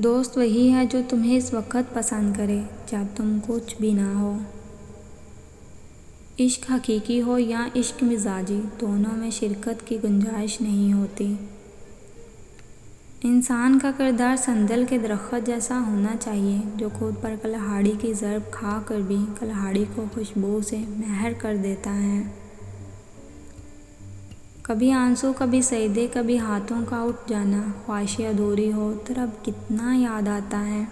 دوست وہی ہے جو تمہیں اس وقت پسند کرے جب تم کچھ بھی نہ ہو۔ عشق حقیقی ہو یا عشق مزاجی، دونوں میں شرکت کی گنجائش نہیں ہوتی۔ انسان کا کردار سندل کے درخت جیسا ہونا چاہیے جو خود پر کلہاڑی کی ضرب کھا کر بھی کلہاڑی کو خوشبو سے مہر کر دیتا ہے۔ کبھی آنسو، کبھی سجدے، کبھی ہاتھوں کا اٹھ جانا، خواہشیں ادھوری ہو تو رب کتنا یاد آتا ہے۔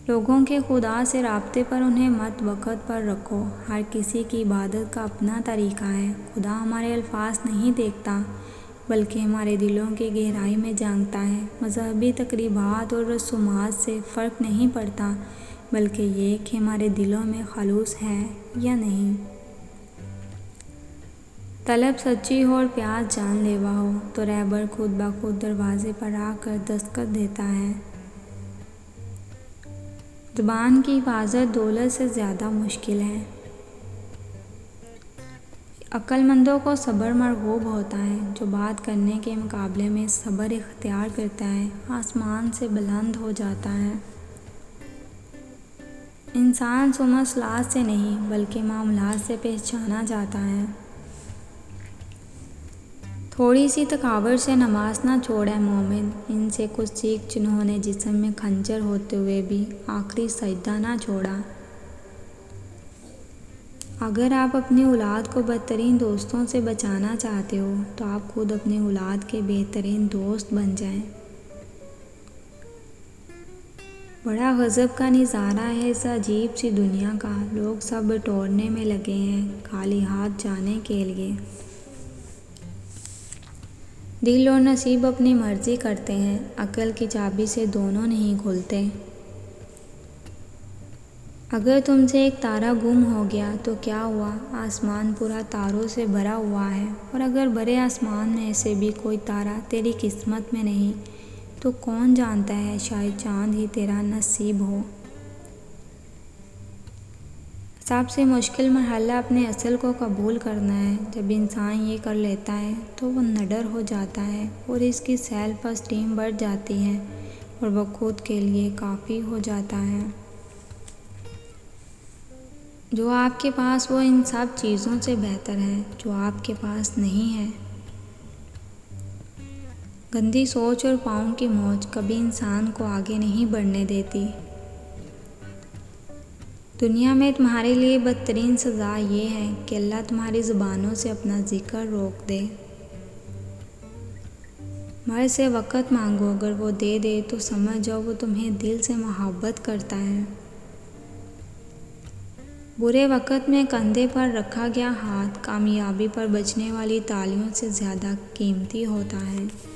لوگوں کے خدا سے رابطے پر انہیں مت وقت پر رکھو، ہر کسی کی عبادت کا اپنا طریقہ ہے۔ خدا ہمارے الفاظ نہیں دیکھتا بلکہ ہمارے دلوں کی گہرائی میں جھانکتا ہے۔ مذہبی تقریبات اور رسومات سے فرق نہیں پڑتا بلکہ یہ کہ ہمارے دلوں میں خلوص ہے یا نہیں۔ طلب سچی ہو اور پیاس جان لیوا ہو تو رہبر خود بخود دروازے پر آ کر دستک دیتا ہے۔ زبان کی حفاظت دولت سے زیادہ مشکل ہے۔ عقل مندوں کو صبر مرغوب ہوتا ہے، جو بات کرنے کے مقابلے میں صبر اختیار کرتا ہے آسمان سے بلند ہو جاتا ہے۔ انسان سمسلات سے نہیں بلکہ معاملات سے پہچانا جاتا ہے۔ تھوڑی سی تکابر سے نماز نہ چھوڑے مومن، ان سے کچھ سیکھ جنہوں نے جسم میں خنجر ہوتے ہوئے بھی آخری سجدہ نہ چھوڑا۔ اگر آپ اپنی اولاد کو بدترین دوستوں سے بچانا چاہتے ہو تو آپ خود اپنی اولاد کے بہترین دوست بن جائیں۔ بڑا غضب کا نظارہ ہے اس عجیب سی دنیا کا، لوگ سب بٹورنے میں لگے ہیں خالی ہاتھ جانے کے لیے۔ دل اور نصیب اپنی مرضی کرتے ہیں، عقل کی چابی سے دونوں نہیں کھلتے۔ اگر تم سے ایک تارا گم ہو گیا تو کیا ہوا، آسمان پورا تاروں سے بھرا ہوا ہے، اور اگر بھرے آسمان میں سے بھی کوئی تارا تیری قسمت میں نہیں تو کون جانتا ہے شاید چاند ہی تیرا نصیب ہو۔ سب سے مشکل مرحلہ اپنے اصل کو قبول کرنا ہے۔ جب انسان یہ کر لیتا ہے تو وہ نڈر ہو جاتا ہے اور اس کی سیلف اسٹیم بڑھ جاتی ہے اور وہ خود کے لیے کافی ہو جاتا ہے۔ جو آپ کے پاس وہ ان سب چیزوں سے بہتر ہے جو آپ کے پاس نہیں ہے۔ گندی سوچ اور پاؤں کی موچ کبھی انسان کو آگے نہیں بڑھنے دیتی۔ دنیا میں تمہارے لیے بدترین سزا یہ ہے کہ اللہ تمہاری زبانوں سے اپنا ذکر روک دے۔ مرد سے وقت مانگو، اگر وہ دے دے تو سمجھ جاؤ وہ تمہیں دل سے محبت کرتا ہے۔ برے وقت میں کندھے پر رکھا گیا ہاتھ کامیابی پر بجنے والی تالیوں سے زیادہ قیمتی ہوتا ہے۔